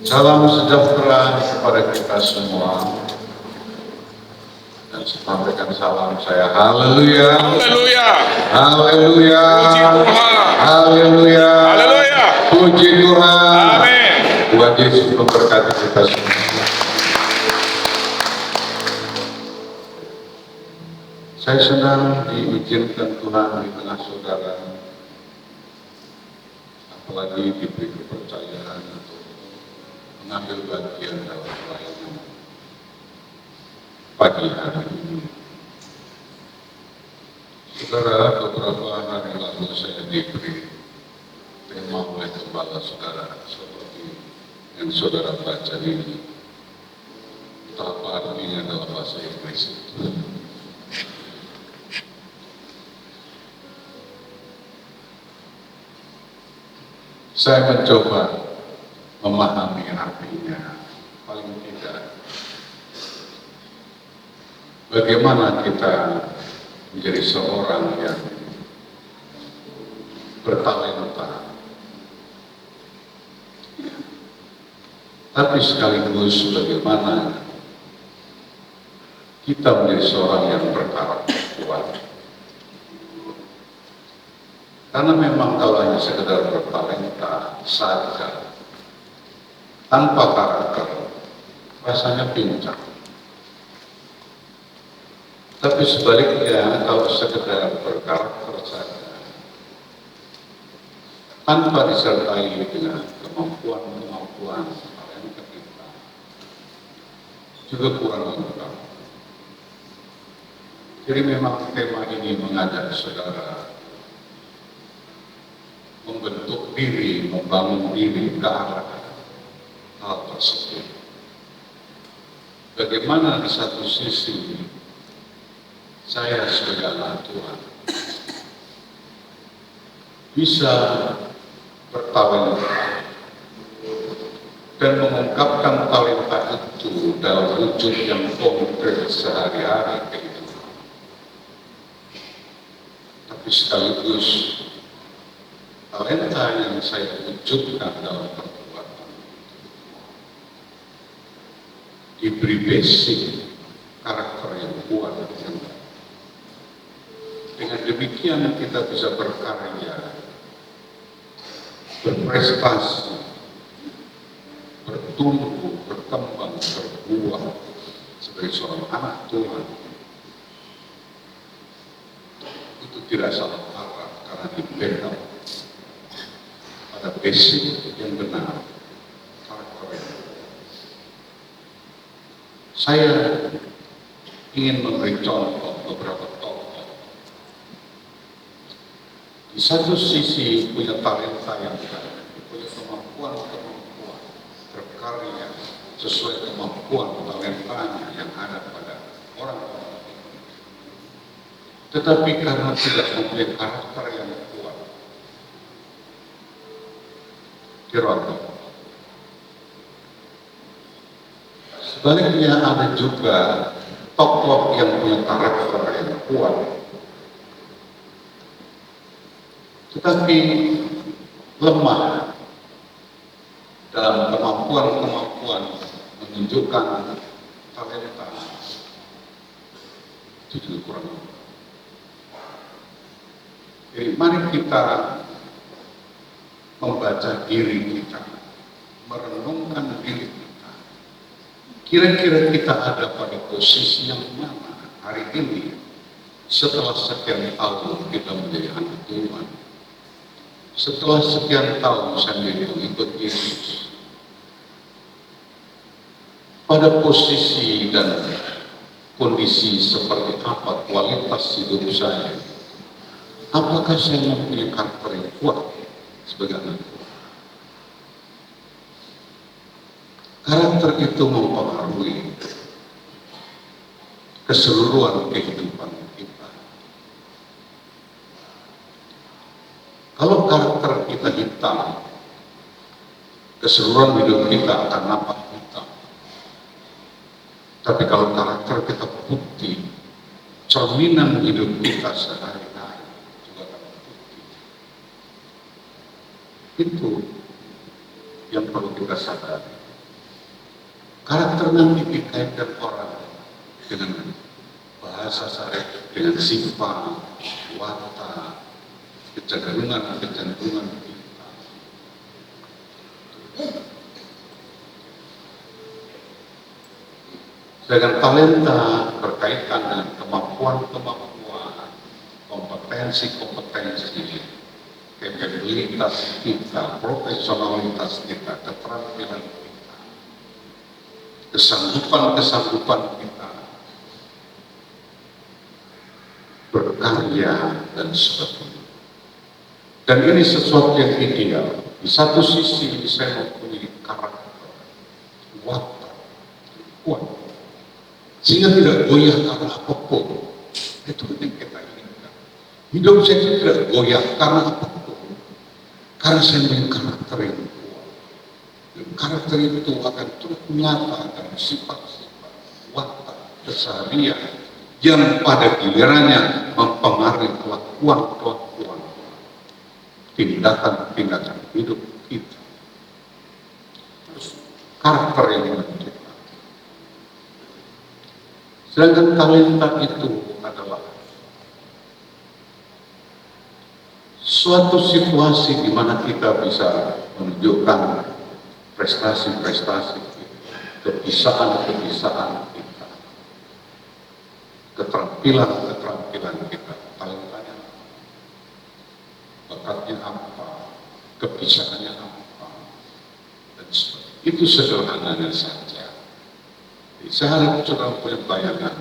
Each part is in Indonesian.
Salam sejahtera kepada kita semua dan sampaikan salam saya. Haleluya, Haleluya. haleluya, Puji Tuhan. haleluya, Haleluya. puji Tuhan. Amin. Tuhan Yesus memberkati kita semua. Saya senang diizinkan Tuhan di tengah saudara, apalagi diberi kepercayaan untuk mengambil bagian dalam pelayanan pagi hari ini. Saudara, beberapa hari lalu saya diberi tema oleh gembala saudara seperti yang saudara baca ini. Apa artinya dalam bahasa Inggris itu? Saya mencoba memahami artinya, paling tidak bagaimana kita menjadi seorang yang bertalenta, tapi sekaligus bagaimana kita menjadi seorang yang berkarakter kuat. Karena memang kalau hanya sekedar bertalenta saja, tanpa karakter, rasanya pincang. Tapi sebaliknya, kalau sekedar berkarakter saja, tanpa disertai dengan kemampuan talenta kita, juga kurang lengkap. Jadi memang tema ini mengajak saudara membentuk diri, membangun diri ke arah hal tersebut. Bagaimana di satu sisi saya sebagai anak Tuhan bisa bertalenta dan mengungkapkan talenta itu dalam wujud yang konkret sehari-hari kehidupan, tapi sekaligus talenta yang saya wujudkan dalam perbuatan diberi basic karakter yang kuat. Dengan demikian kita bisa berkarya, berprestasi, bertumbuh, berkembang, berbuah sebagai seorang anak Tuhan. Itu tidak salah arah karena dibekal pada basic yang benar, karakter yang benar. Saya ingin memberi contoh beberapa tokoh. Di satu sisi punya talenta yang baik, punya kemampuan berkarya sesuai kemampuan talentanya yang ada pada orang-orang ini. Tetapi karena tidak mempunyai karakter yang kuat, dirontok. Sebaliknya ada juga tokoh yang punya karakter yang kuat, tetapi lemah dalam kemampuan menunjukkan talenta, itu juga kurang. Jadi mari kita membaca diri kita, merenungkan diri kita. Kira-kira kita ada pada posisi yang mana hari ini setelah sekian tahun kita menjadi anak Tuhan. Setelah sekian tahun saya menjadi pengikut Yesus, pada posisi dan kondisi seperti apa kualitas hidup saya? Apakah saya mempunyai karakter yang kuat sebagai anak Tuhan? Karakter itu mempengaruhi keseluruhan kehidupan kita. Kalau karakter kita hitam, keseluruhan hidup kita akan nampak hitam. Tapi kalau karakter kita putih, cerminan hidup kita sehari-hari juga akan putih. Itu yang perlu kita sadari. Karakter nanti dikaitkan orang dengan bahasa sehari, dengan sifat, watak, kecenderungan kita. Sedangkan talenta berkaitan dengan kemampuan-kemampuan, kompetensi-kompetensi, kapabilitas kita, profesionalitas kita, keterampilan kita, kesanggupan kita berkarya dan sebagainya. Dan ini sesuatu yang ideal. Di satu sisi saya mempunyai karakter, watak, kuat, sehingga tidak goyah karena apapun. Itu yang kita inginkan. Hidup saya itu tidak goyah karena apapun, karena saya memiliki karakter yang kuat. Dan karakter itu akan terus menyata dalam sifat-sifat, watak, keseharian yang pada gilirannya mempengaruhi kelakuan-kelakuan, tindakan-tindakan hidup kita. Terus karakter yang menentukan. Sedangkan talenta itu adalah suatu situasi di mana kita bisa menunjukkan prestasi-prestasi kita, kebisaan-kebisaan kita, keterampilan-keterampilan kita, talentanya, bakatnya apa, kebisaannya apa, dan sebagainya. Itu sederhananya saja. Saya harap saudara punya bayangan.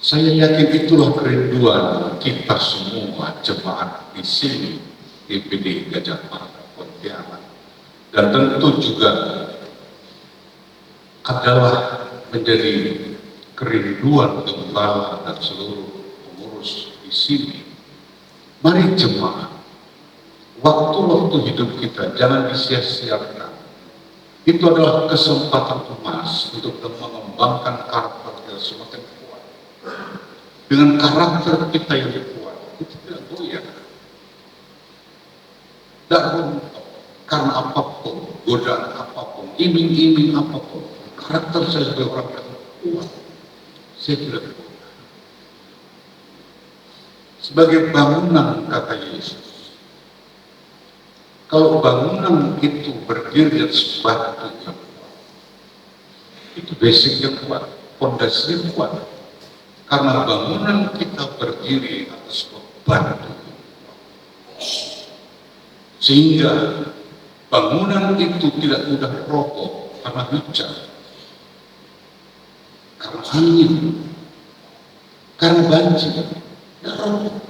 Saya yakin itulah kerinduan kita semua jemaat di sini, DPD Gajah Mada Pontianak, dan tentu juga adalah menjadi kerinduan gembala dan seluruh pengurus di sini. Mari jemaat, waktu-waktu hidup kita jangan disia-siakan. Itu adalah kesempatan emas untuk mengembangkan karakter kita semakin kuat. Dengan karakter kita yang kuat, itu tidak goyah. Tidak runtuh karena apapun, godaan apapun, iming-iming apapun. Karakter saya sebagai orang yang kuat, saya tidak goyah. Sebagai bangunan, kata Yesus, kalau bangunan itu berdiri di atas batu yang kuat, itu basic yang kuat, fondasi yang kuat. Karena bangunan kita berdiri atas batu, sehingga bangunan itu tidak mudah roboh karena hujan, karena angin, karena banjir, tidak roboh.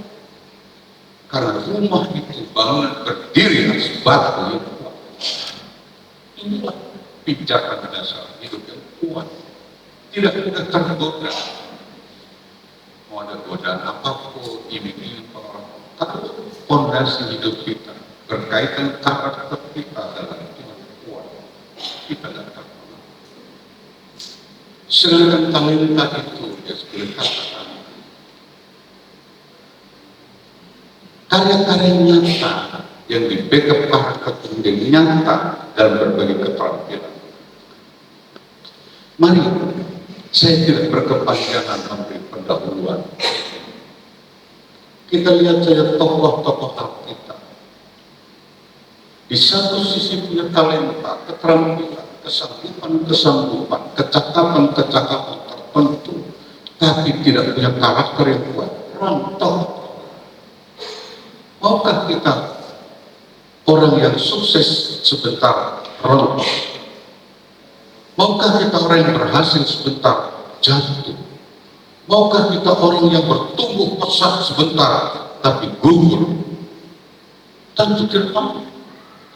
Karena rumah itu bangunan berdiri atas batu yang kuat. Inilah pijakan dasar hidup yang kuat. Tidak mudah tergoda. Mau ada godaan apapun, ini orang. Kalau fondasi hidup kita berkaitan karakter kita dalam Tuhan kuat, kita tidak akan pernah. Sedangkan talenta itu, ya seperti katakan, karya-karya nyata yang di backup karakter kemudian nyata dalam berbagai keterampilan. Mari, saya tidak berkepanjangan memberi pendahuluan. Kita lihat saja tokoh-tokoh kita. Di satu sisi punya talenta, keterampilan, kesanggupan, kecakapan tertentu, tapi tidak punya karakter yang kuat. Rontok. Maukah kita orang yang sukses sebentar rontok? Maukah kita orang yang berhasil sebentar jatuh? Maukah kita orang yang bertumbuh pesat sebentar tapi gugur? Tentu tidak mau.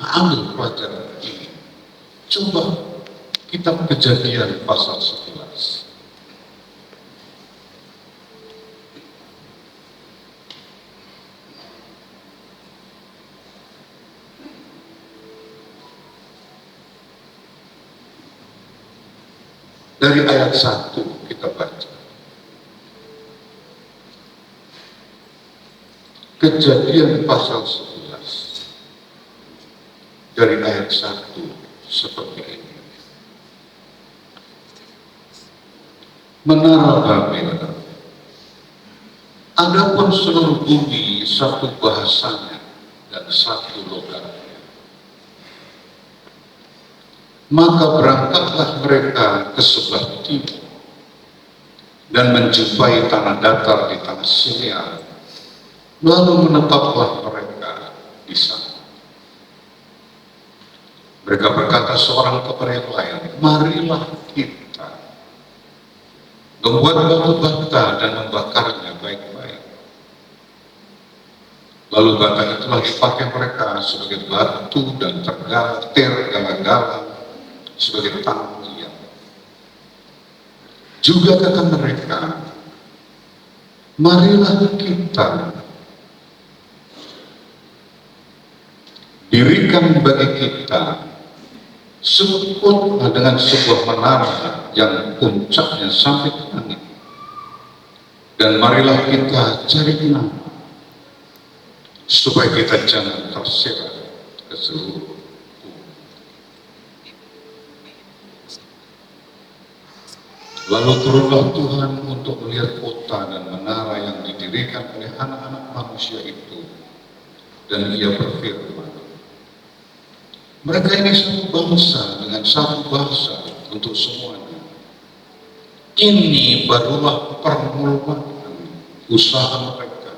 Ambil pelajaran ini. Coba kita Kejadian pasal 11. Dari ayat 1 kita baca. Kejadian pasal 11 dari ayat 1 seperti ini. Menara Babel. Adapun seluruh bumi satu bahasanya dan satu logatnya. Maka berangkatlah mereka ke sebelah timur dan menjumpai tanah datar di tanah Sinear. Lalu menetaplah mereka di sana. Mereka berkata seorang kepada yang lain, marilah kita membuat batu bata dan membakarnya baik-baik. Lalu bata itulah dipakai mereka sebagai batu dan tergala-gala sebagai tanah liat. Juga kata mereka, marilah kita dirikan bagi kita sebutlah dengan sebuah menara yang puncaknya sampai ke langit, dan marilah kita cari nama supaya kita jangan tersebar ke seluruh bumi. Lalu turunlah Tuhan untuk melihat kota dan menara yang didirikan oleh anak-anak manusia itu, dan ia berfirman, mereka ini satu bangsa dengan satu bahasa untuk semuanya. Ini barulah permulaan usaha mereka.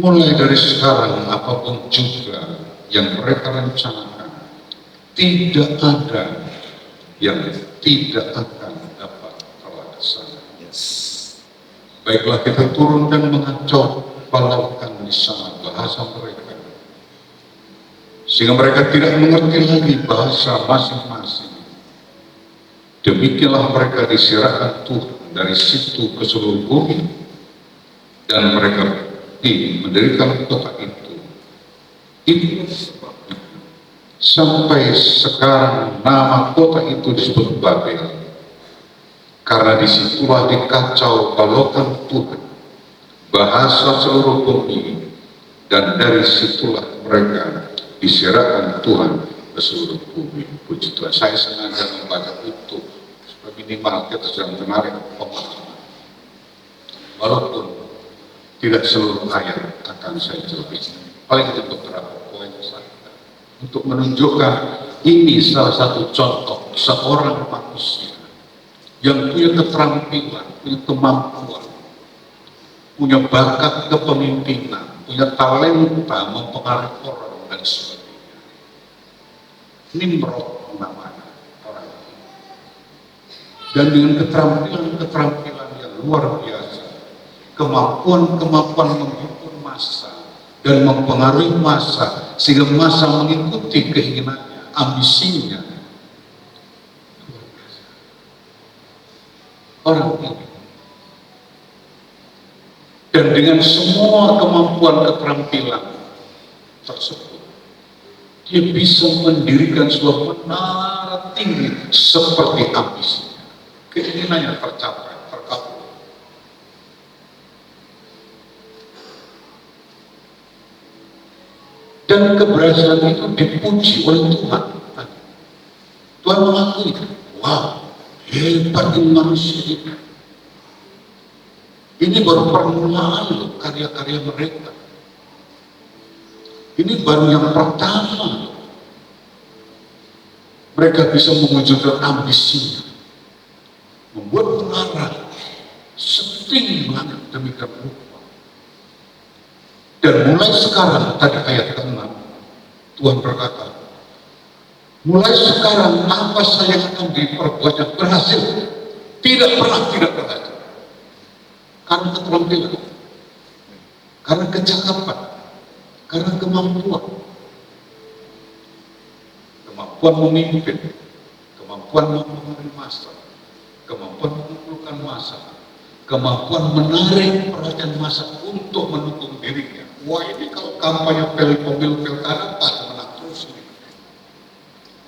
Mulai dari sekarang apapun juga yang mereka rencanakan, tidak ada yang tidak akan dapat terlaksana. Baiklah kita turun dan mengacau balaukan di sana bahasa mereka, sehingga mereka tidak mengerti lagi bahasa masing-masing. Demikianlah mereka diserahkan Tuhan dari situ ke seluruh bumi, dan mereka mendirikan kota itu. Itulah sebabnya sampai sekarang nama kota itu disebut Babel, karena disitulah dikacau balaukan Tuhan, bahasa seluruh bumi, dan dari situlah mereka diserahkan Tuhan ke seluruh bumi. Puji Tuhan. Saya sengaja membaca itu supaya minimal kita sudah menarik pemahaman, walaupun tidak seluruh ayat akan saya jelaskan, paling itu beberapa poin saja untuk menunjukkan ini salah satu contoh seorang manusia yang punya keterampilan, punya kemampuan, punya bakat kepemimpinan, punya talenta mempengaruhi orang dan sebagainya. Nimrod namanya orang ini. Dan dengan keterampilan yang luar biasa, kemampuan menghimpun massa dan mempengaruhi massa sehingga massa mengikuti keinginannya, ambisinya. Luar biasa. Orang ini. Dan dengan semua kemampuan keterampilan tersebut, dia bisa mendirikan sebuah menara tinggi seperti ambisinya. Keinginannya tercapai, terkabul. Dan keberhasilan itu dipuji oleh Tuhan. Tuhan mengakui, wow, hebat manusia ini. Ini baru permulaan loh karya-karya mereka. Ini baru yang pertama. Mereka bisa mewujudkan ambisinya, membuat menara setinggi langit demikian rupa. Dan mulai sekarang, tadi ayat ke-6, Tuhan berkata, mulai sekarang apa saya akan diperbuat yang berhasil, tidak pernah tidak berhasil. Karena keterampilan, karena kecakapan, karena kemampuan memimpin, kemampuan mempengaruhi massa, kemampuan mengumpulkan massa, kemampuan menarik perhatian massa untuk mendukung dirinya. Wah, ini kalau kampanye pemilu pilkada pasti menang terus ini.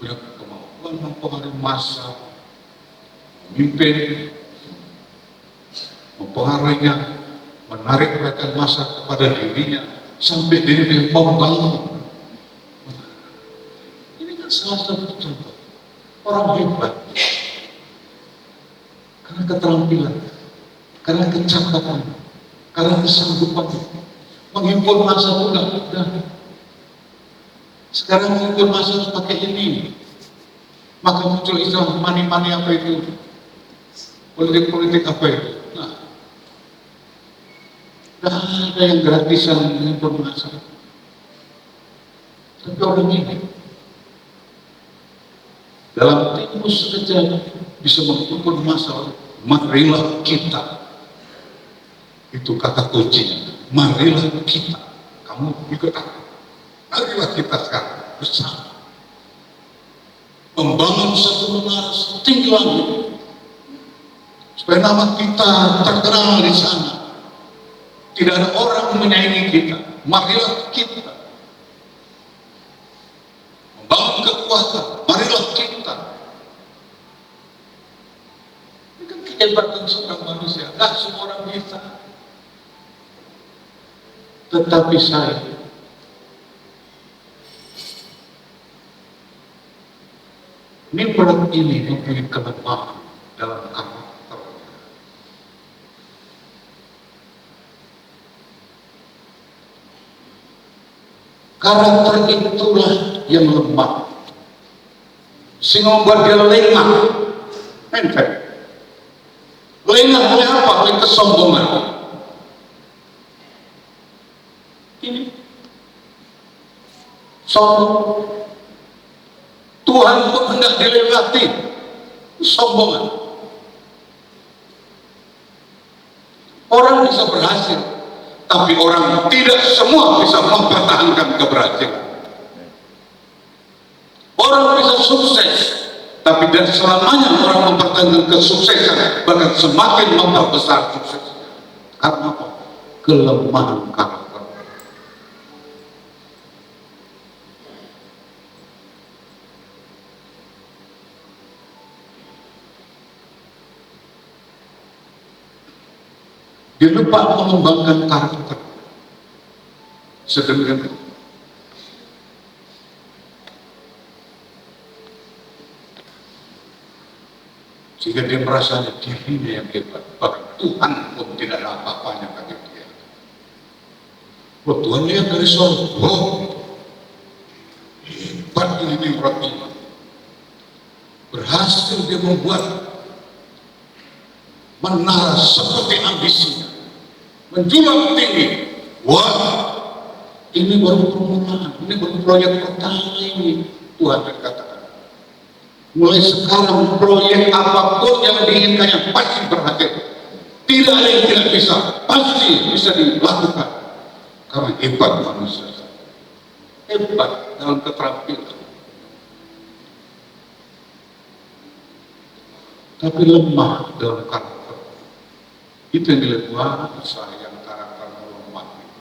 Punya kemampuan mempengaruhi massa, memimpin, mempengaruhinya, menarik perhatian massa kepada dirinya sampai dirinya membangun. Ini kan salah satu contoh orang hebat. keterampilan, karena kecakapan, karena kesanggupan. Menghimpun masa pun nggak mudah. Sekarang menghimpun masa harus pakai ini. Maka muncul istilah money apa itu, politik apa itu. Nah, tidak ada yang gratisan menghimpun masa. Tapi orang ini dalam timus saja bisa menghimpun masa. Marilah kita, itu kata kuncinya. Marilah kita, kamu ikut aku. Marilah kita sekarang bersama membangun satu menara setinggi langit supaya nama kita terkenal di sana. Tidak ada orang menyaingi kita. Marilah kita membangun kekuatan. Marilah kita. Ini kan kehebatan seorang manusia. Tidak semua orang bisa. Tetapi saya berat ini mempunyai kelemahan dalam karakter. Karakter itulah yang lemah, sehingga membuat dia lengah. Enteng. Lengah oleh apa? Oleh kesombongan. Ini sombong. Tuhan pun hendak dilewati, kesombongan. Orang bisa berhasil, tapi orang tidak semua bisa mempertahankan keberhasilan. Orang bisa sukses, tapi tidak selamanya orang mempertahankan kesuksesan, bahkan semakin memperbesar sukses. Karena apa? Kelemahan karakter. Dia lupa mengembangkan karakter sedemikian rupa. Sehingga dia merasa dirinya yang hebat, bahkan Tuhan pun tidak ada apa-apanya bagi dia. Tuhan lihat dari sorga, hebat ini Nimrod ini. Berhasil dia membuat menara seperti ambisinya, menjulang tinggi. Wah, ini baru permulaan, ini baru proyek pertama ini. Tuhan berkata, mulai sekarang proyek apapun yang diinginkannya pasti berhasil. Tidak ada yang tidak bisa, pasti bisa dilakukan. Karena hebat manusia, hebat dalam keterampilan, tapi lemah dalam karakter. Itu yang dilihat sayang karakter lemah itu.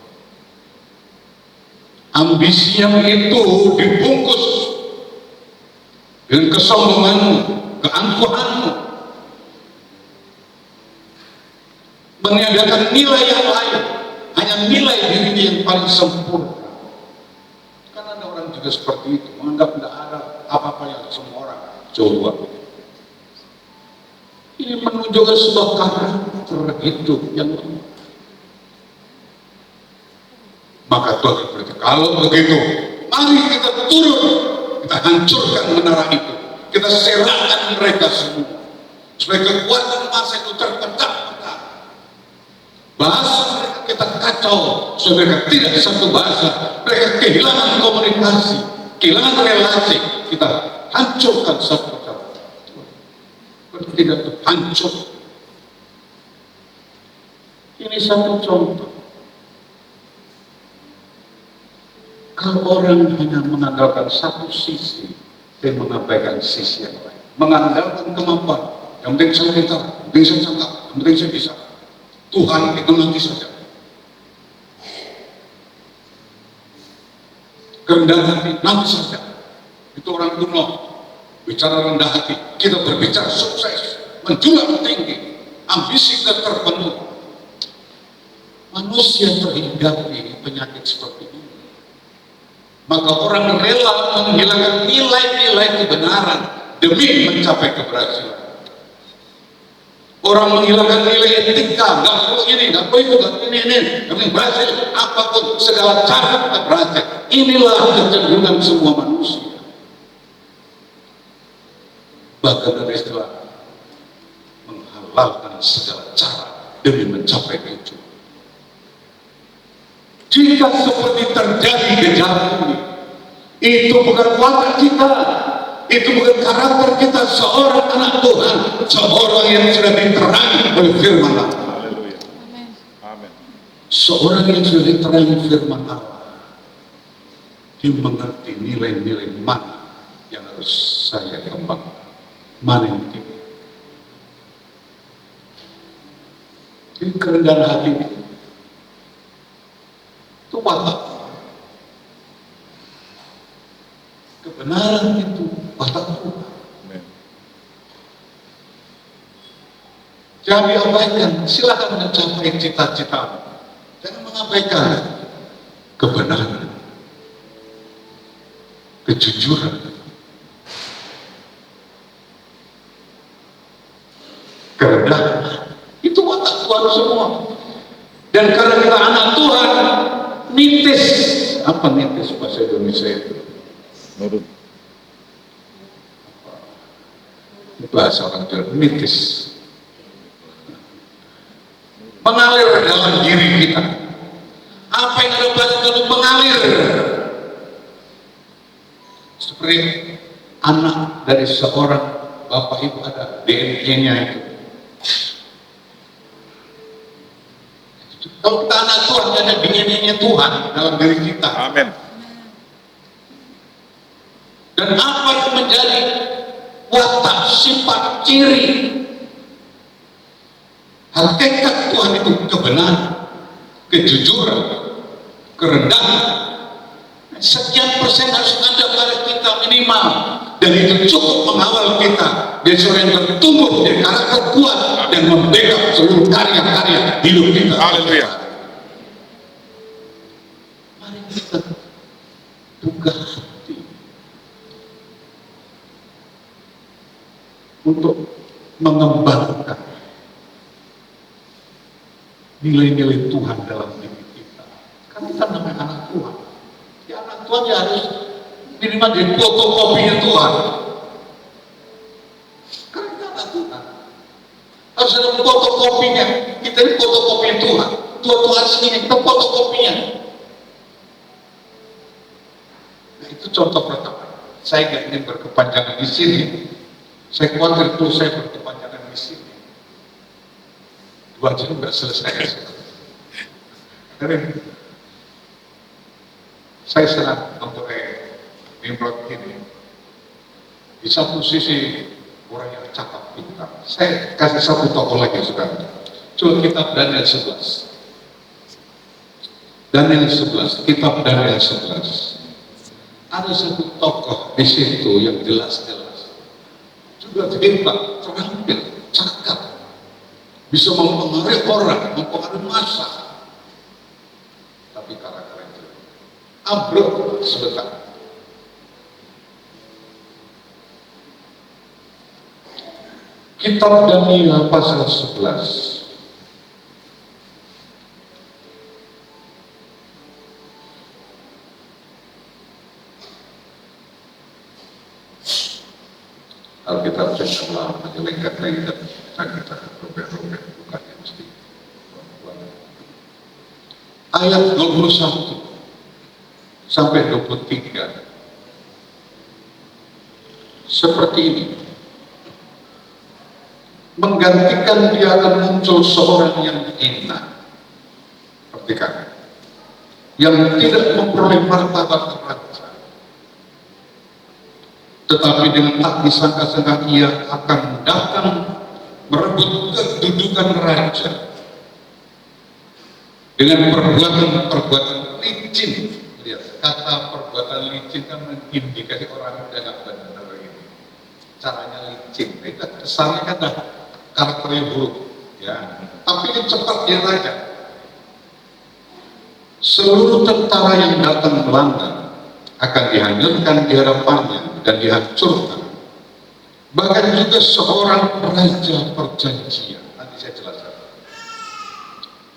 Ambisi yang itu dibungkus dengan kesombonganmu, keangkuhanmu, meniadakan nilai yang lain, hanya nilai dirinya yang paling sempurna. Karena ada orang juga seperti itu, menganggap tidak ada apa-apa yang semua orang. Coba ini menunjukkan sebuah karakter hidup yang lemah. Maka Tuhan berkata, kalau begitu, mari kita turun, kita hancurkan menara itu, kita serahkan mereka semua, supaya kekuatan masa itu terpecah-pecah. Bahasa mereka kita kacau, supaya mereka tidak satu bahasa, mereka kehilangan komunikasi, kehilangan relasi, kita hancurkan satu. Tidak hancur. Ini satu contoh. Kalau orang hanya mengandalkan satu sisi dan mengabaikan sisi yang lain, mengandalkan kemampuan, yang penting saya pintar, yang penting saya cakap, yang penting saya bisa, Tuhan itu nanti saja. Kerendahan hati nanti saja. Itu orang kuno. Bicara rendah hati, kita berbicara sukses, menjulang tinggi, ambisi kita terpenuhi. Manusia terhinggapi penyakit seperti ini. Maka orang rela menghilangkan nilai-nilai kebenaran demi mencapai keberhasilan. Orang menghilangkan nilai etika, nggak perlu ini, nggak perlu itu, nggak ini, kami berhasil, apapun segala cara kita berhasil. Inilah kecenderungan semua manusia. Bahkan ada istilah menghalalkan segala cara demi mencapai tujuan. Jika seperti terjadi gejala ini, itu bukan watak kita, itu bukan karakter kita seorang anak Tuhan, seorang yang sudah diterangi oleh firman Allah. Haleluya. Amin. Seorang yang sudah diterangi firman Allah, dia mengerti nilai-nilai mana yang harus saya kembangkan, mana yang tidak. Jadi kerendahan hati itu watak. Kebenaran itu watak Tuhan. Amin. Jangan diabaikan, silakan mencapai cita-citamu. Jangan mengabaikan kebenaran, kejujuran, kerendahan. Itu watak Tuhan semua. Dan karena kita anak Tuhan, nitis. Apa nitis bahasa Indonesia itu? Nurut. Bahasa orang Jawa, nitis. Mengalir dalam diri kita. Apa yang ada pada itu mengalir. Seperti anak dari seorang bapak ibu ada DNA-nya itu. Kalau kita anak Tuhan, ada DNA-nya Tuhan dalam diri kita. Amin. Dan apa yang menjadi watak, sifat, ciri hakikat Tuhan itu kebenaran, kejujuran, kerendahan. Sekian persen harus ada pada kita minimal, dan itu cukup mengawal kita besok yang bertumbuh dari karakter kuat dan membackup seluruh karya-karya hidup kita. Haleluya. Mari kita buka hati untuk mengembangkan nilai-nilai Tuhan dalam diri kita. Kan kita namanya anak Tuhan. Ya anak Tuhan ya harus minimal di fotokopinya Tuhan. Kan kita anak Tuhan. Harus ada fotokopinya. Kita ini fotokopinya Tuhan. Tuhan sendiri kita fotokopinya. Nah itu contoh pertama. Saya nggak ingin berkepanjangan di sini. Saya khawatir tuh saya berkepanjangan di sini. 2 jam nggak selesai. Jadi, saya senang mempunyai Nimrod ini. Di satu sisi orang yang cakap pintar. Saya kasih satu tokoh lagi sekarang. Coba kitab Daniel 11. Daniel 11, kitab Daniel 11. Ada satu tokoh di situ yang jelas-jelas. Juga pintar, terampil, cakap. Bisa mempengaruhi orang, mempengaruhi massa. Tapi karakter itu ambruk sebentar. Kitab Daniel pasal 11. Alkitab saya lama lengkap lagi dan kita robek-robek bukannya mesti ayat 21 sampai 23 seperti ini. Menggantikan dia akan muncul seorang yang hina, perhatikan, yang tidak memperoleh martabat raja, tetapi dengan tak disangka-sangka ia akan datang merebut kedudukan raja dengan perbuatan licin. Lihat, kata perbuatan licin kan mengindikasi orang yang tidak benar ini. Caranya licin, itu kesannya kan dah karakternya buruk, ya. Tapi ini cepat dia raja. Seluruh tentara yang datang melanda akan dihanyutkan di hadapannya dan dihancurkan. Bahkan juga seorang raja perjanjian saya jelaskan.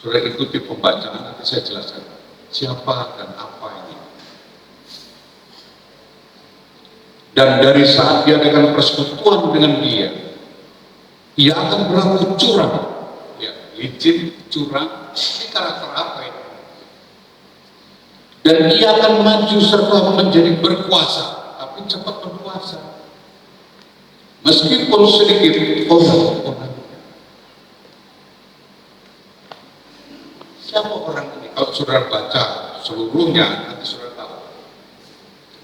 Saudara ikuti pembacaan, nanti saya jelaskan siapa dan apa ini. Dan dari saat dia dengan persekutuan dengan dia, ia akan berlaku curang, ya, licin, curang, ini karakter apa ini? Dan ia akan maju serta menjadi berkuasa, tapi cepat berkuasa. Meskipun sedikit orang. Siapa orang ini? Kalau saudara baca seluruhnya, nanti saudara tahu.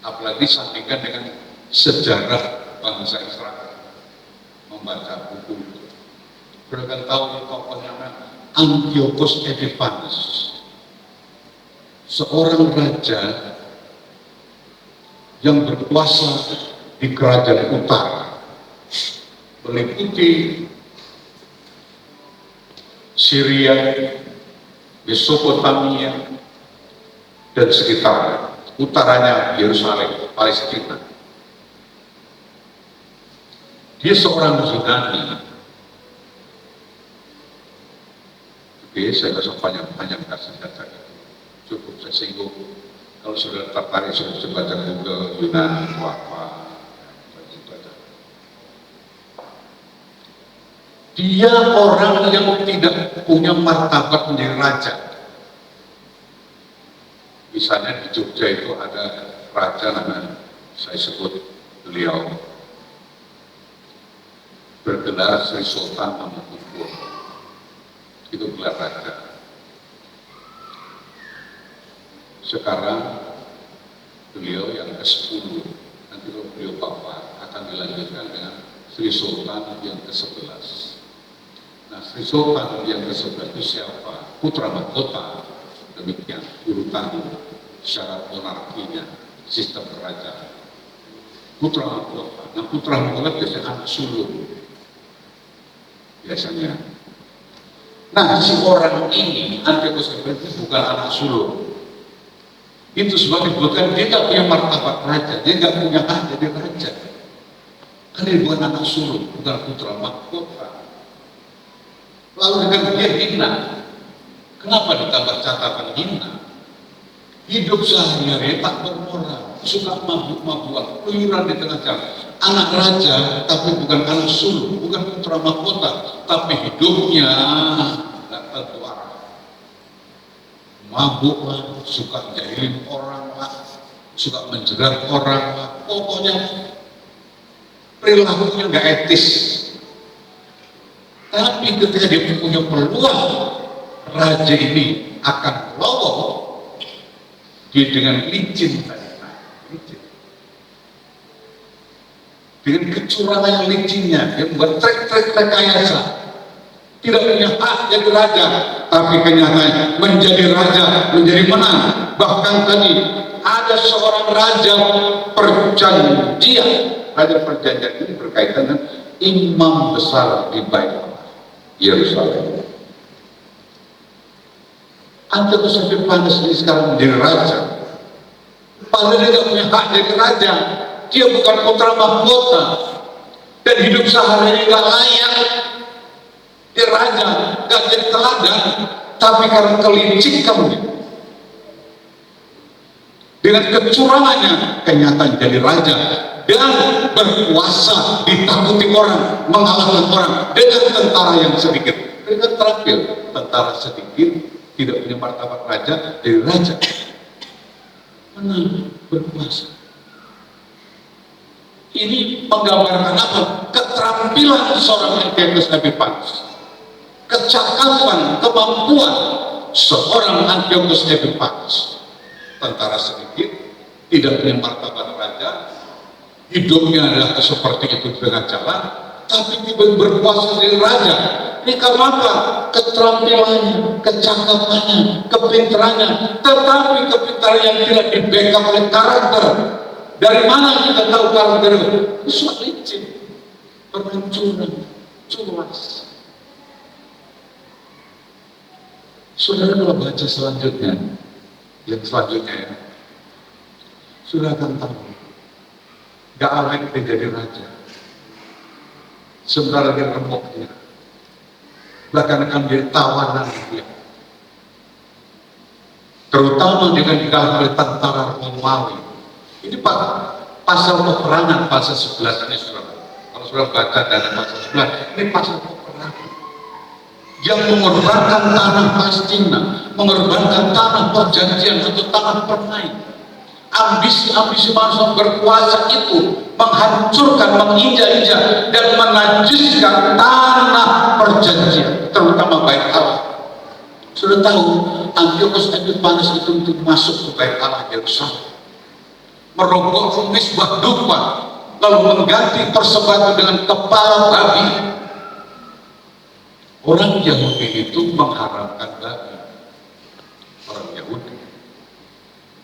Apalagi sandingkan dengan sejarah bangsa Israel, membaca buku itu. Saudara kan tahu tokohnya Antiochus Epiphanes, seorang raja yang berkuasa di kerajaan utara, meliputi Syria, Mesopotamia, dan sekitarnya. Utaranya Yerusalem, Palestina. Dia seorang Yunani. Oke, saya nggak usah panjang kasih data itu. Cukup saya singgung. Kalau sudah tertarik, sudah bisa baca Google Yunani atau apa. Dia orang yang tidak punya martabat menjadi raja. Misalnya di Jogja itu ada raja namanya, saya sebut beliau, bergelar Sri Sultan Hamengkubuwono. Itu gelar raja. Sekarang beliau yang ke-10, nanti kalau beliau bapak akan dilanjutkan dengan Sri Sultan yang ke-11. Nah, Sri Sultan yang ke-11 itu siapa? Putra mahkota, demikian urutan secara monarkinya, sistem kerajaan. Putra mahkota. Nah, putra mahkota biasanya anak sulung. Biasanya. Nah, si orang ini, Antiochus Epiphanes bukan anak sulung. Itu sebab disebutkan dia tidak punya martabat raja, dia tidak punya hak jadi raja. Karena dia bukan anak sulung, bukan putra mahkota. Lalu dengan dia hina. Kenapa ditambah catatan hina? Hidup sehari-hari tak bermoral, suka mabuk-mabukan, keluyuran di tengah jalan. Anak raja, tapi bukan anak sulung, bukan putra mahkota, tapi hidupnya nggak tentu arah. Mabuk lah, suka jahilin orang lah, suka menjerat orang lah, pokoknya perilakunya nggak etis. Tapi ketika dia punya peluang, raja ini akan lolos, dia dengan licin, dengan kecurangan yang licinnya, dia membuat trik-trik rekayasa, tidak punya hak jadi raja, tapi kenyataannya menjadi raja, menjadi menang. Bahkan tadi ada seorang raja perjanjian, ini berkaitan dengan imam besar di Bait Yerusalem. Antiochus Epiphanes ini sekarang menjadi raja. Padahal dia tidak punya hak jadi raja. Dia bukan putra mahkota dan hidup sehari-hari nggak layak. Dia raja, nggak jadi teladan. Tapi karena kelicikannya, dengan kecurangannya, kenyataan jadi raja dan berkuasa, ditakuti orang, mengalahkan orang dengan tentara yang sedikit. Dengan terakhir, tentara sedikit, tidak punya martabat raja, jadi raja. Menang, berkuasa. Ini menggambarkan apa? Keterampilan seorang Antiochus Epiphanes, kecakapan, kemampuan seorang Antiochus Epiphanes. Tentara sedikit, tidak punya martabat raja, hidupnya adalah seperti itu di tengah jalan, tapi tiba berkuasa dari raja. Ini karena apa? Keterampilannya, kecakapannya, kepintarannya, tetapi kepintaran yang tidak di-backup oleh karakter. Dari mana kita tahu karakter itu? Suatu licin, bermencurang, culas. Saudara kalau baca selanjutnya, yang selanjutnya ya, sudah akan tahu, gak awet menjadi raja. Sebentar lagi remuknya. bahkan akan menjadi tawanan dia. Terutama dengan dikalahkan oleh tentara Romawi. Ini pasal peperangan pasal 11 ini, saudara. Kalau saudara baca dari pasal 11, ini pasal peperangan yang mengorbankan tanah Palestina, mengorbankan tanah perjanjian untuk tanah permai. Ambisi-ambisi manusia berkuasa itu menghancurkan, menginjak-injak dan menajiskan tanah perjanjian, terutama bait Allah. Sudah tahu, Antiochus Epiphanes itu untuk masuk ke bait Allah Yerusalem, merogoh misbah dupa, lalu mengganti persembahyan dengan kepala babi. Orang Yahudi itu mengharamkan babi. Orang Yahudi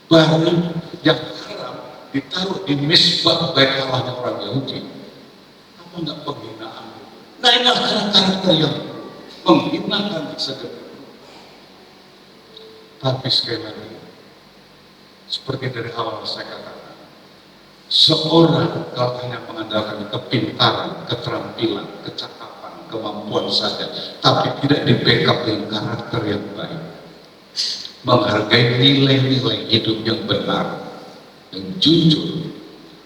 barang yang haram ditaruh di misbah bait Allahnya orang Yahudi. Apa enggak penghinaan? Nah, ini adalah karakter yang menghinakan segala. Tapi sekali lagi, seperti dari awal saya katakan, seorang kalau hanya mengandalkan kepintaran, keterampilan, kecakapan, kemampuan saja, tapi tidak di-backup dengan karakter yang baik, menghargai nilai-nilai hidup yang benar, yang jujur,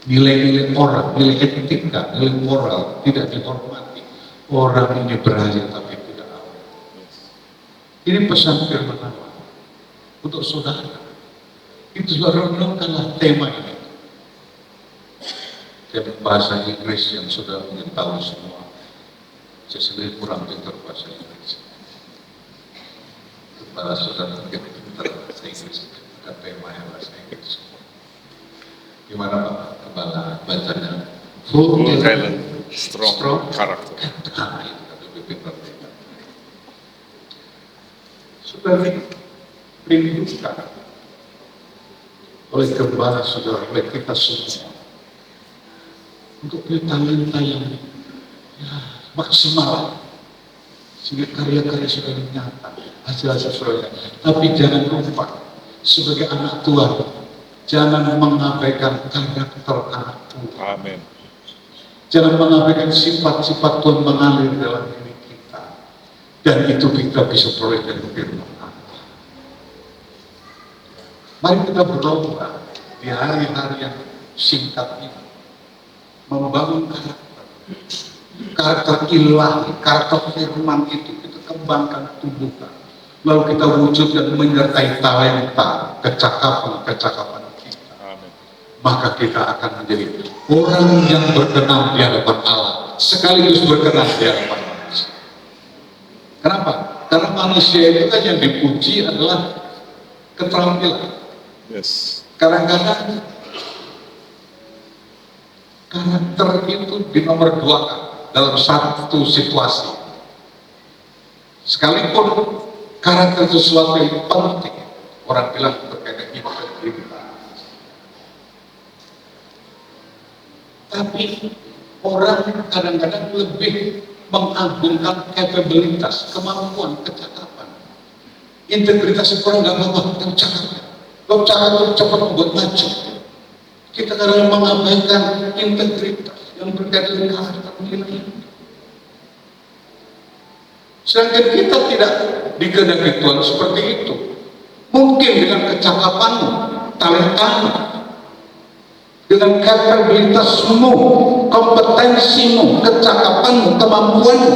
nilai-nilai orang, nilai etika, nilai moral tidak dihormati, orang ini berhasil tapi tidak awet. Ini pesan firman Allah untuk saudara. Itu saudara renungkanlah tema ini. Saya bahasa Inggris yang sudah mungkin tahu semua. Saya sendiri kurang pintar bahasa Inggris. Para saudara mungkin pintar bahasa Inggris, ada tema yang bahasa Inggris. Gimana Pak Kepala bacanya? Full talent, strong character. Nah, itu lebih pintar. Saudara rindukan oleh Gembala saudara, oleh kita semua untuk talenta yang maksimal sehingga karya-karya sudah nyata, hasil-hasil saudara. Tapi jangan lupa sebagai anak Tuhan, jangan mengabaikan karakter anak Tuhan. Amin. Jangan mengabaikan sifat-sifat Tuhan mengalir dalam diri kita, dan itu kita bisa peroleh dari firman. Mari kita berdoa di hari-hari yang singkat ini membangun karakter ilahi, karakter firman itu kita kembangkan, tumbuhkan, lalu kita wujudkan menyertai talenta, kecakapan kita. Amin. Maka kita akan menjadi orang yang berkenan di hadapan Allah, sekaligus berkenan di hadapan manusia. Kenapa? Karena manusia itu kan yang dipuji adalah keterampilan. Yes. Kadang-kadang karakter itu di nomor 2 dalam satu situasi. Sekalipun karakter itu sesuatu yang penting, orang bilang berkaitan integritas. Tapi orang kadang-kadang lebih mengagungkan kapabilitas, kemampuan, kecakapan. Integritas itu orang nggak apa-apa, yang cakap. Kalau cara itu cepat membuat maju. Kita kadang mengabaikan integritas yang berkaitan dengan karakter nilai. Sedangkan kita tidak dikehendaki Tuhan seperti itu. Mungkin dengan kecakapanmu, talentamu, dengan kapabilitasmu, kompetensimu, kecakapanmu, kemampuanmu,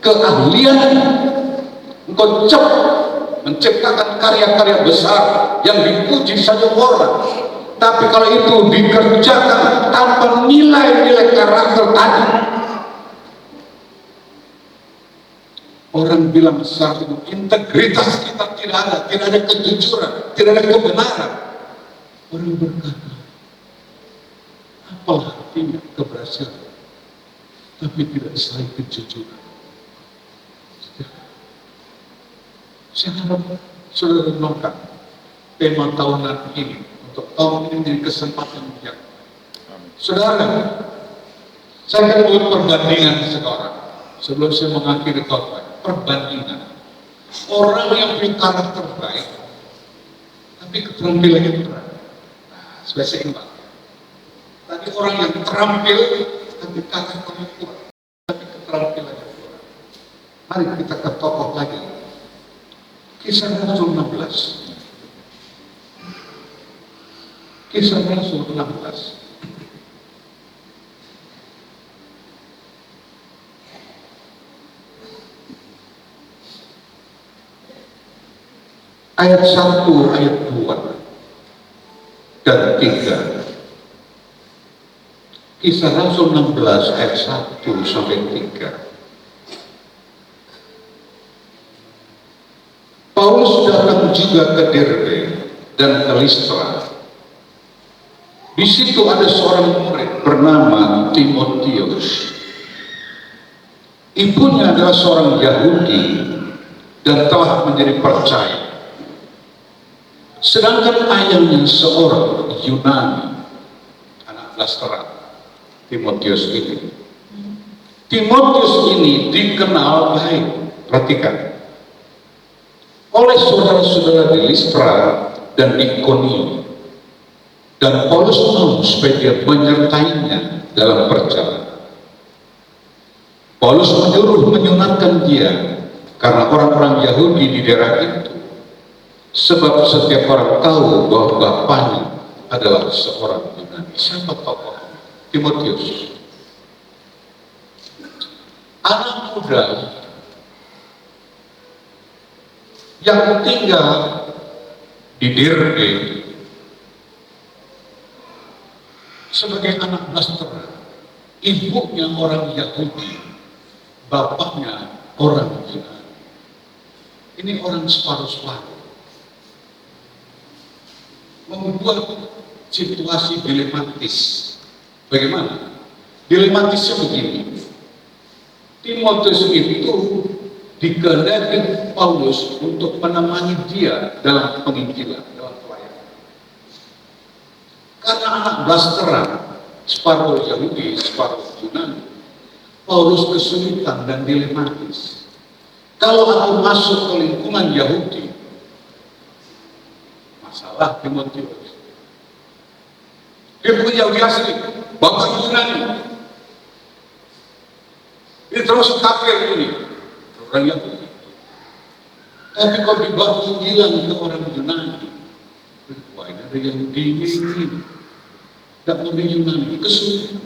keahlianmu, engkau cepat menciptakan karya-karya besar yang dipuji saja orang. Tapi kalau itu dikerjakan tanpa nilai-nilai karakter tadi, orang bilang saat itu integritas kita tidak ada kejujuran, tidak ada kebenaran. Orang berkata, apalah artinya keberhasilan tapi tidak selain kejujuran. Saya harap saudara renungkan tema tahunan ini, untuk tahun ini menjadi kesempatan yang saudara. Saya akan buat perbandingan sekarang sebelum saya mengakhiri khotbah. Perbandingan orang yang punya karakter baik tapi keterampilannya kurang. Nah, supaya seimbang. Tadi orang yang terampil tapi karakternya kurang, tapi keterampilannya kurang. Mari kita ke tokoh lagi. Kisah Rasul 16. Kisah Rasul 16. Ayat 1, ayat 2 dan 3. Kisah Rasul 16 ayat 1 sampai 3. Paulus datang juga ke Derbe dan ke Listra. Di situ ada seorang murid bernama Timotius. Ibunya adalah seorang Yahudi dan telah menjadi percaya. Sedangkan ayahnya seorang Yunani, anak Listra, Timotius ini. Timotius ini dikenal baik, perhatikan, oleh saudara-saudara di Listra dan di Ikonium. Dan Paulus mau supaya dia menyertainya dalam perjalanan. Paulus menyunatkan dia karena orang-orang Yahudi di daerah itu, sebab setiap orang tahu bahwa bapaknya adalah seorang Yunani. Siapa tokoh? Timotius, anak muda yang tinggal di Derbe sebagai anak blasteran. Ibunya orang Yahudi, bapaknya orang Yunani. Ini orang separuh-separuh, membuat situasi dilematis. Bagaimana? Dilematisnya begini. Timotius itu dikehendaki Paulus untuk menemani dia dalam penginjilan, dalam pelayanan. Karena anak blasteran, separuh Yahudi, separuh Yunani, Paulus kesulitan dan dilematis. Kalau aku masuk ke lingkungan Yahudi, masalah Timotius. Dia bukan Yahudi asli, bapak Yunani. Ini terus kafir ini, orang Yahudi. Tapi kalau dibawa penginjilan ke orang Yunani, wah ini ada Yahudi ini, tidak mau Yunani, kesulitan.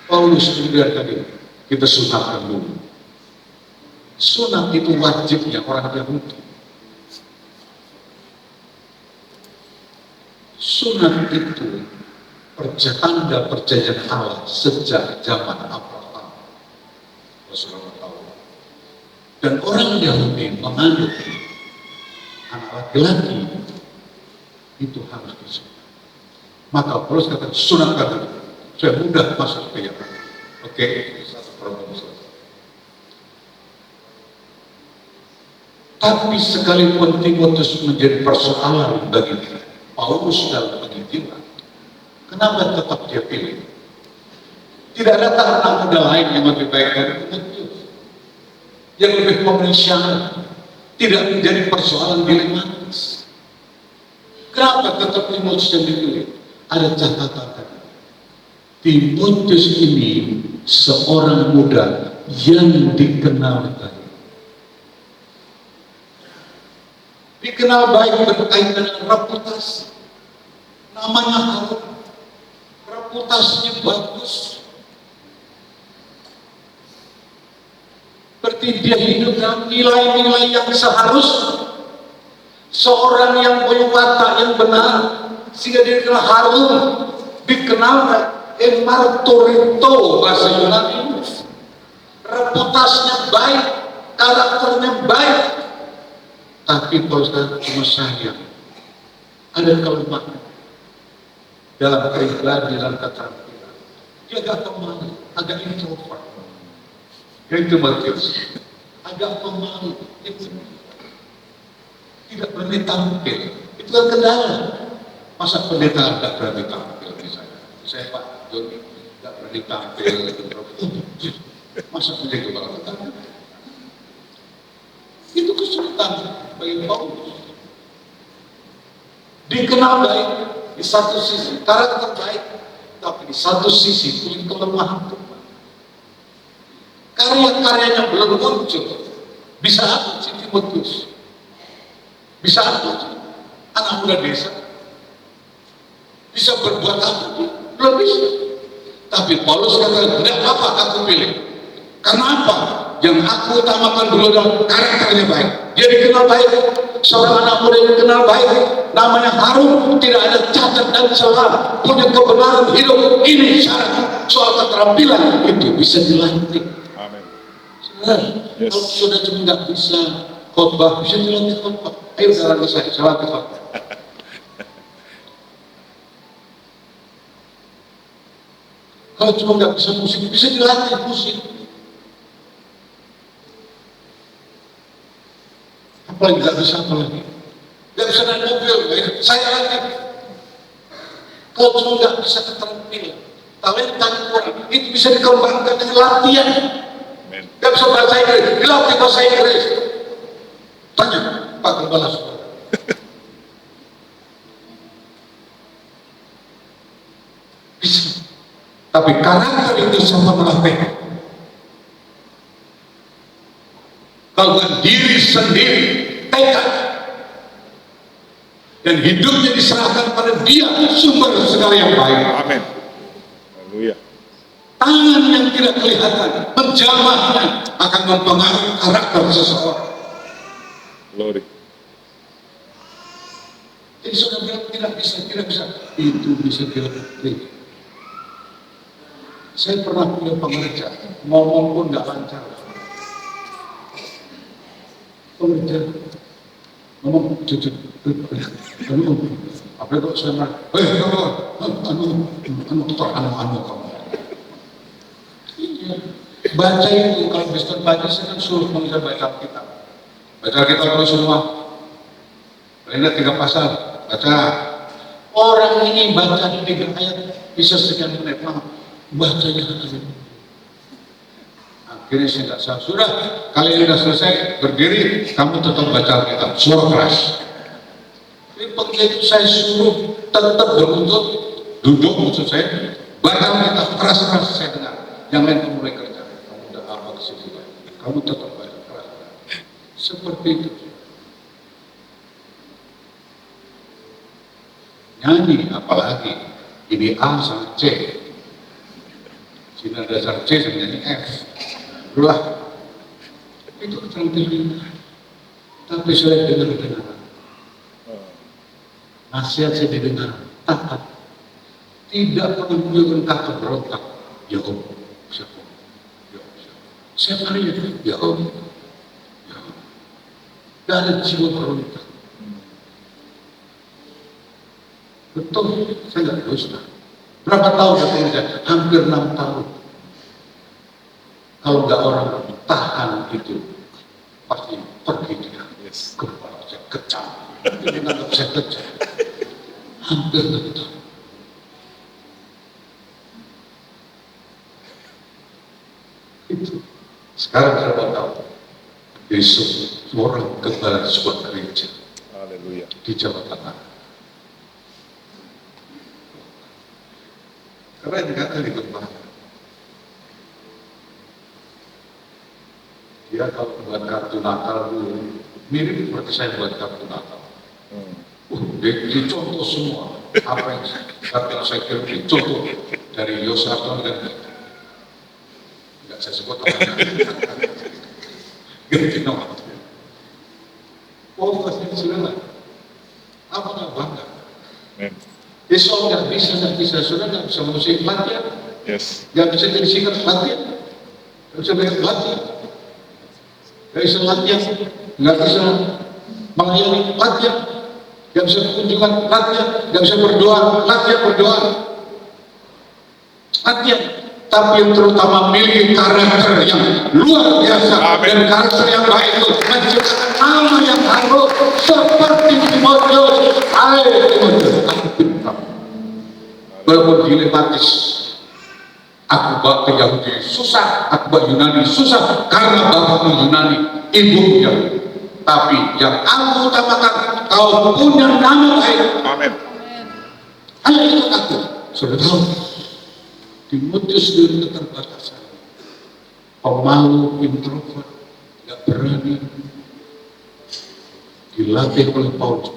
Paulus juga tadi, kita sunatkan dulu. Sunat itu wajibnya orang Yahudi. Sunat itu tanda perjanjian Allah sejak zaman Abraham, Rasulullah tahu. Dan orang Yahudi menganut anak laki-laki itu harus disunat. Maka Paulus kata sunat kata, saya mudah masuk ke Yahudi. Oke, satu problem selesai. Tapi sekalipun Timotius menjadi persoalan bagi Paulus dalam penginjilan, kenapa tetap dia pilih? Tidak ada anak muda lain yang lebih baik dari Timotius, yang lebih memenuhi syarat, tidak menjadi persoalan dilematis. Kenapa tetap Timotius yang dipilih? Ada catatan tadi. Timotius ini seorang muda yang dikenal baik. Dikenal baik berkaitan dengan reputasi. Namanya harum. Reputasinya bagus. Berarti dia hidup dalam nilai-nilai yang seharusnya. Seorang yang punya watak yang benar, sehingga dia dikenal harum, dikenal emartorito bahasa Yunani. Reputasinya baik, karakternya baik. Tapi kalau cuma sayang, ada kelemahan dalam pribadi, dalam keterampilan. Dia agak pemalu, agak introvert. Itu Matius, agak pemalu, itu tidak berani tampil. Itu kan kendala. Masa pendeta tidak berani tampil misalnya? Saya Pak Joni tidak berani tampil. Masa pendeta bakal tampil? Itu kesulitan bagi Paulus. Dikenal baik di satu sisi, karakter baik, tapi di satu sisi punya kelemahan. karya-karyanya belum muncul. Bisa apa si Timotius? Bisa apa? Anak muda desa bisa berbuat apa? Belum bisa. Tapi Paulus kata, tidak apa aku pilih. Kenapa? Yang aku utamakan dulu adalah karakternya baik. Dia dikenal baik. Seorang anak muda yang dikenal baik, namanya harum, tidak ada cacat dan celah, punya kebenaran hidup. Ini syarat. Soal keterampilan itu bisa dilatih. Amin. Yes. Kalau sudah cuma nggak bisa khotbah, bisa dilatih khotbah. Ayo saran saya latih khotbah. Kalau cuma nggak bisa musik, bisa dilatih musik. Apalagi nggak bisa apa lagi? Nggak bisa naik mobil, saya latih. Kalau cuma nggak bisa keterampilan, talenta orang itu bisa dikembangkan dengan latihan. Nggak bisa bahasa Inggris, dilatih bahasa Inggris. Tanya Pak Kepala Sekolah. Bisa. Tapi karakter itu sama melatih. Kalau diri sendiri, tekad, dan hidupnya diserahkan pada Dia, sumber segala yang baik. Amin. Haleluya. Tangan yang tidak kelihatan, menjamahnya akan mempengaruhi karakter seseorang. Glory. Jadi saudara bilang tidak bisa. Itu bisa dilatih. Saya pernah punya pengerja, ngomong pun nggak lancar. Pengerja ngomong jujur, apa itu saya marah? Anu kamu. Iya, baca itu kalau Mister baca saya kan suruh mengajar baca kitab. Baca kitab dulu semua. Ingat 3 pasal, baca. Orang ini baca 3 ayat bisa sekian menit, bacanya akhirnya saya tidak sah. Sudah, kalian sudah selesai berdiri, kamu tetap baca kitab, suara keras. Ini begitu saya suruh tetap berlutut, duduk maksud saya, baca kitab keras-keras saya dengar. Yang lain kamu mulai kerja, kamu udah apa kesini, kamu tetap baca keras. Seperti itu. Nyanyi apalagi ini A sama C. Sini dasar C sama nyanyi F. Berulah. Itu keterampilan. Tapi saya dengar. Nasihat saya didengar. Taat. Tidak pernah menunjukkan kata berontak. Ya Om. Siapa? Ya Om. Saya hari ya Om. Ya Om. Tidak ada jiwa berontak. Betul, saya nggak dusta. Berapa tahun saya kerja? Hampir 6 tahun. Kalau nggak orang tahan itu, pasti pergi dia. Yes. Kepala saya kecam. Dia menganggap saya kecam. Hampir 6 tahun. Itu. Sekarang saya mau tahu. Jadi seorang kepala sebuah gereja. Haleluya. Di Jawa Tengah. Keren kata di tempat. Dia kalau buat kartu Natal dulu, mirip seperti saya buat kartu Natal. Dicontoh semua. Apa yang saya kira dicontoh dari Yosarton dan nggak saya sebut namanya. Gitu nama. Oh pasti sudah. Apa nggak bangga? Besok nggak bisa, sudah nggak bisa musik latihan, Yes. nggak bisa jadi singer latihan, nggak bisa banyak latihan, nggak bisa latihan, nggak bisa melayani latihan, nggak bisa kunjungan latihan, nggak bisa berdoa latihan, latihan. Tapi yang terutama miliki karakter yang luar biasa. Amin. Dan karakter yang baik itu menciptakan nama yang harum seperti Timotius. Hai Timotius, aku pintar. Walaupun dilematis, aku bawa ke Yahudi susah, aku bawa Yunani susah karena bapakmu Yunani, ibumu Yahudi. Tapi yang aku utamakan, kau punya nama baik. Amin. Hanya ikut aku. Sudah tahu. Timotius dengan keterbatasan. pemalu, introvert, nggak berani, dilatih oleh Paulus,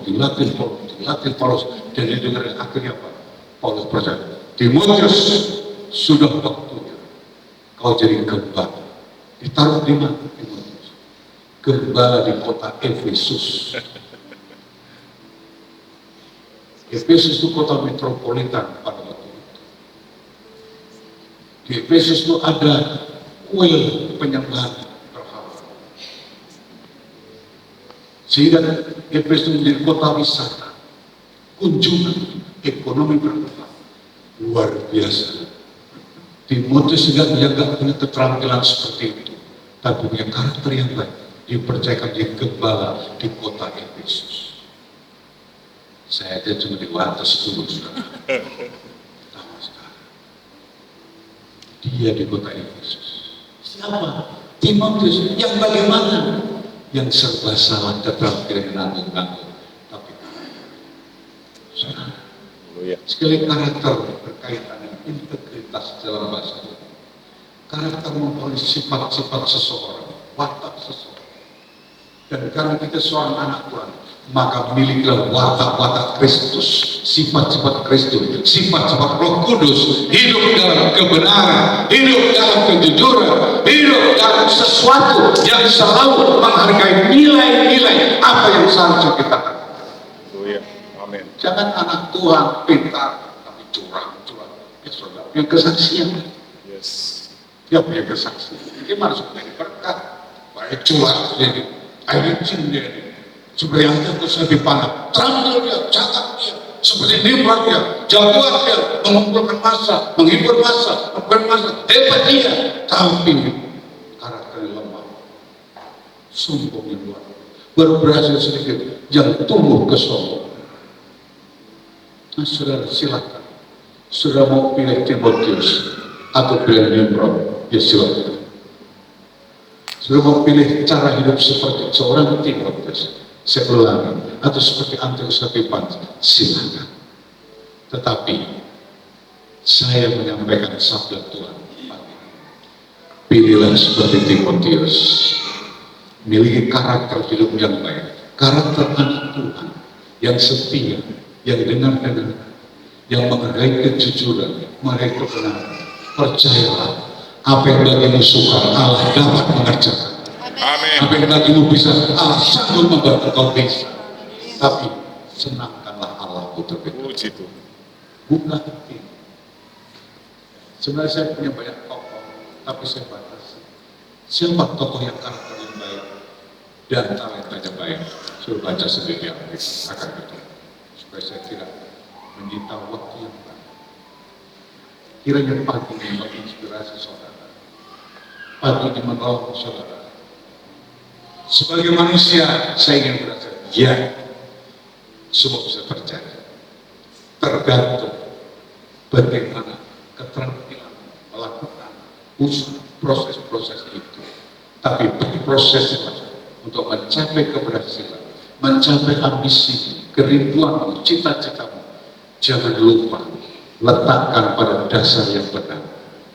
dan didengar akhirnya apa? Paulus percaya, Timotius, sudah waktunya kau jadi gembala. Ditaruh di mana Timotius? Gembala di kota Efesus. Efesus itu kota metropolitan pada waktu itu. Di Efesus itu ada kuil penyembahan berhala. Sehingga Efesus menjadi kota wisata, kunjungan, ekonomi berkembang luar biasa. Timotius juga dia nggak punya keterampilan seperti itu, tapi punya karakter yang baik. Dipercayakan jadi gembala di kota Efesus. Saya aja cuma di atas dulu, saudara. Pertama sekali, dia di kota Efesus. Siapa? Timotius. Yang bagaimana? Yang serba salah, keterampilan nanggung-nanggung. Tapi saudara, sekali karakter berkaitan dengan integritas dalam bahasa itu. Karakter mempunyai sifat-sifat seseorang, watak seseorang. Dan karena kita seorang anak Tuhan, maka milikilah watak-watak Kristus, sifat-sifat Kristus, sifat-sifat Roh Kudus, hidup dalam kebenaran, hidup dalam kejujuran, hidup dalam sesuatu yang selalu menghargai nilai-nilai apa yang seharusnya kita lakukan. Amin. Jangan anak Tuhan pintar tapi curang. Ya saudara, yang kesaksian. Yes. Dia punya kesaksian. Gimana supaya berkat? Baik curang sendiri, air sendiri. Seperti yang terus lebih pandang, terampil dia, cakap dia, seperti Nimrod dia, jagoan dia, mengumpulkan massa, menghibur massa, hebat dia, tapi karakternya lemah, sombongnya luar, baru berhasil sedikit, yang tumbuh ke sombong. Nah, saudara silakan, saudara mau pilih Timotius atau pilih Nimrod, ya silakan. Saudara mau pilih cara hidup seperti seorang Timotius, saya ulangi, atau seperti Antiochus Epiphanes, silakan. Tetapi saya menyampaikan sabda Tuhan, pilihlah seperti Timotius, miliki karakter hidup yang baik, karakter anak Tuhan yang setia, yang dengar-dengar, yang menghargai kejujuran, menghargai kebenaran. Percayalah, apa yang bagimu sukar, Allah dapat mengerjakan. Amin. Apa yang bagimu bisa, Allah sanggup membantu kau bisa. Tapi senangkanlah Allahku terlebih dahulu. Puji Tuhan. Bukan ini. Sebenarnya saya punya banyak tokoh, tapi saya batasi. Siapa tokoh yang karakternya baik dan talentanya baik? Suruh baca sendiri akan betul. Supaya saya tidak menyita waktu yang banyak. Kiranya pagi ini menginspirasi saudara. Pagi ini menolong saudara. Sebagai manusia, saya ingin berkata, ya, semua bisa terjadi. Tergantung bagaimana keterampilan melakukan usaha proses-proses itu. Tapi prosesnya untuk mencapai keberhasilan, mencapai ambisi, kerinduanmu, cita-citamu, jangan lupa letakkan pada dasar yang benar.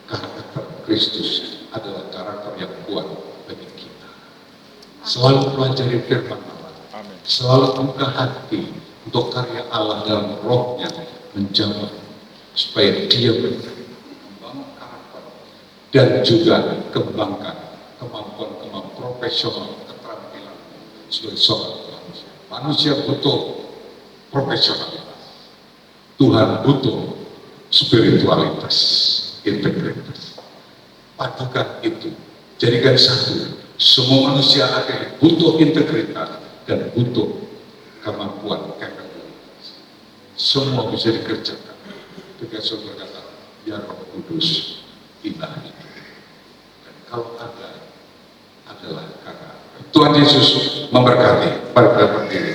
Karakter Kristus adalah karakter yang kuat bagi kita. Selalu pelajari firman Allah, selalu buka hati untuk karya Allah dalam rohnya menjawab, supaya dia membangun karakter dan juga kembangkan kemampuan profesional, keterampilan sebagai seorang manusia. Manusia butuh profesionalitas, Tuhan butuh spiritualitas, integritas. Padukan itu, jadikan satu. Semua manusia akhirnya butuh integritas dan butuh kemampuan kapabilitas. Semua bisa dikerjakan. Ketika saudara berkata, ya Roh Kudus, ilahi. Dan kalau ada, adalah karena Tuhan Yesus memberkati. Pada berdiri.